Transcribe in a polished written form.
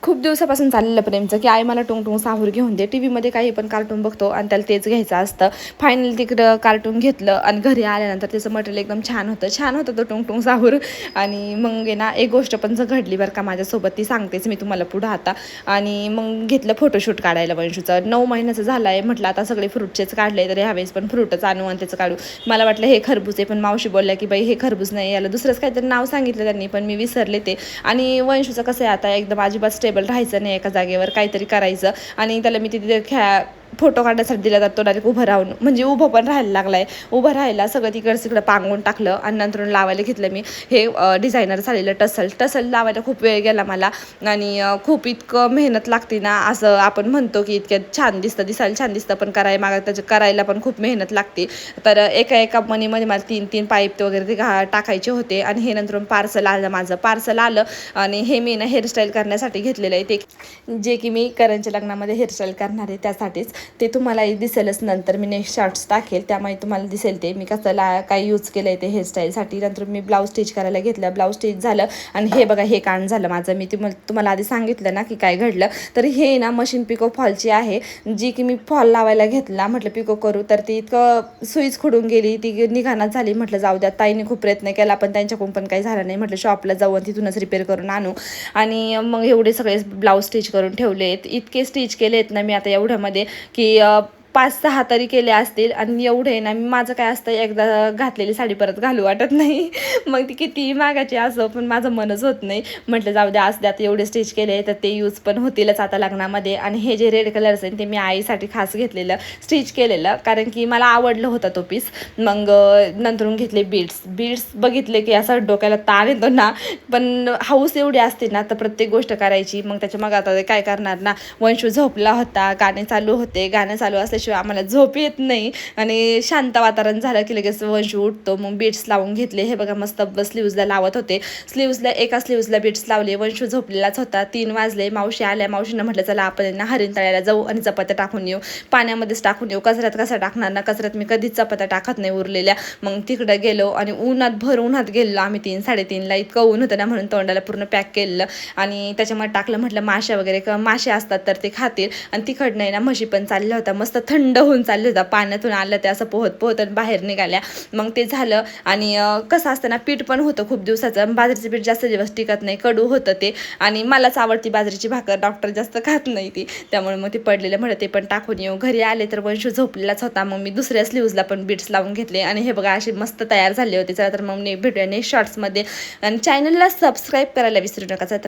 खूप दिवसापासून चाललेलं प्रेमचं की आई मला टुंग टुंग साहूर घेऊन दे. टीव्हीमध्ये काही पण कार्टून बघतो आणि त्याला तेच घ्यायचं असतं. फायनली तिकडं कार्टून घेतलं आणि घरी आल्यानंतर त्याचं मटेरियल एकदम छान होतं तो टुंग टुंग साहूर. आणि मग आहे ना, एक गोष्ट पण घडली बरं का माझ्यासोबत, ती सांगतेच मी तुम्हाला पुढं आता. आणि मग घेतलं फोटोशूट काढायला वंशूचं. 9 महिन्याचं झालं आहे, म्हटलं आता सगळे फ्रूटचेच काढले तर ह्यावेळेस पण फ्रूटच आणू आणि त्याचं काढू. मला वाटलं हे खरबूज आहे, पण मावशी बोलल्या की बाई हे खरबूज नाही, याला दुसरंच काहीतरी नाव सांगितलं त्यांनी, पण मी विसरले ते. आणि वंशूचं कसं आहे आता, एकदम अजिबात स्टेबल राहायचं नाही एका जागेवर, काहीतरी करायचं. आणि त्याला मी तिथे फोटो काढण्यासाठी दिला, तर तो डायरेक्ट उभं राहून, म्हणजे उभं पण राहायला लागलाय. उभं राहायला सगळं तिकडं पांगून टाकलं आणि नंतर लावायला घेतलं मी हे डिझायनर झालेलं टसल लावायला खूप वेळ गेला मला. आणि खूप इतकं मेहनत लागते ना, असं आपण म्हणतो की इतक्यात छान दिसतं, दिसायला छान दिसतं, पण करायला पण खूप मेहनत लागते. तर एका मनीमध्ये मला 3 पाईप वगैरे ते टाकायचे होते. आणि हे नंतर माझं पार्सल आलं. आणि हे मी ना हेअरस्टाईल करण्यासाठी घेतलेलं आहे, ते जे की मी करणच्या लग्नामध्ये हेअरस्टाईल करणार आहे त्यासाठीच. ते तुम्हाला दिसेलच नंतर, मी नेक्स्ट शॉर्ट्स टाकेल त्यामुळे तुम्हाला दिसेल ते मी कसं काय यूज केलं आहे ते हेअरस्टाईलसाठी. नंतर मी ब्लाऊज स्टिच करायला घेतलं, ब्लाऊज स्टिच झालं. आणि हे बघा, हे कांड झालं माझं. मी तुम्हाला आधी सांगितलं ना की काय घडलं. तर हे ना मशीन पिको फॉलची आहे, जी की मी फॉल लावायला घेतला, म्हटलं पिको करू, तर ती इतकं सुईच खुडून गेली, ती निघाणात झाली. म्हटलं जाऊ द्या, ताईने खूप प्रयत्न केला पण त्यांच्याकडून पण काही झालं नाही. म्हटलं शॉपला जाऊ आणि तिथूनच रिपेअर करून आणू. आणि मग एवढे सगळे ब्लाऊज स्टिच करून ठेवले आहेत, इतके स्टिच केले आहेत ना मी आता एवढ्यामध्ये की 5-6 तरी केले असतील. आणि एवढे ना, माझं काय असतं, एकदा घातलेली साडी परत घालू वाटत नाही. मग ती किती मागाची असो, पण माझं मनच होत नाही. म्हटलं जाऊ द्या, असं आता एवढे स्टिच केले तर ते यूज पण होतीलच आता लग्नामध्ये. आणि हे जे रेड कलर्स आहे ते मी आईसाठी खास घेतलेलं, स्टिच केलेलं, कारण की मला आवडलं होता तो पीस. मग नंतरून घेतले बीड्स बघितले की असं डोक्याला ताण येतो ना, पण हाऊस एवढी असते ना तर प्रत्येक गोष्ट करायची. मग त्याच्या मग आता काय करणार ना. वंशू झोपला होता, गाणे चालू होते, गाणे चालू असल्याशिवाय आम्हाला झोप येत नाही. आणि शांत वातावरण झालं की लगेच वंशू उठतो. मग बीट्स लावून घेतले, हे बघा मस्त स्लीव्जला लावत होते. एका स्लीव्जला बीट्स लावले. वंशू झोपलेलाच होता. 3 वाजले, मावशी आल्या. मावशीनं म्हटलं चला आपण ना हरीण तळ्याला जाऊ आणि चपात्या टाकून येऊ, पाण्यामध्येच टाकून येऊ. कचऱ्यात कसं टाकणार ना, कचऱ्यात मी कधीच चपात्या टाकत नाही उरलेल्या. मग तिकडं गेलो आणि उन्हात गेलो आम्ही 3-3:30ला. इतकं ऊन होतं ना, म्हणून तोंडाला पूर्ण पॅक केलं. आणि त्याच्यामध्ये टाकलं, म्हटलं मासे वगैरे मासे असतात तर ते खातील. आणि तिकडं नाही ना, म्हशी पण चालल्या होत्या, मस्त थंड होऊन चालल्या होत्या, पाण्यातून आलं ते असं पोहत बाहेर निघाल्या. मग ते झालं. आणि कसं असतं ना, पीठ पण होतं खूप दिवसाचं, बाजरीचं पीठ जास्त दिवस टिकत नाही, कडू होतं ते. आणि मलाच आवडती बाजरीची भाकर, डॉक्टर जास्त खात नाही ती, त्यामुळे मग ते पडलेलं म्हटलं ते पण टाकून येऊ. घरी आले तर वंशू झोपलेलाच होता. मग मी दुसऱ्या स्लीव्जला पण बीट्स लावून घेतले. आणि हे बघा असे मस्त तयार झाले होते. चला तर मग भेटूया नेक्स्ट शॉर्ट्समध्ये. आणि चॅनलला सबस्क्राईब करायला विसरू नका.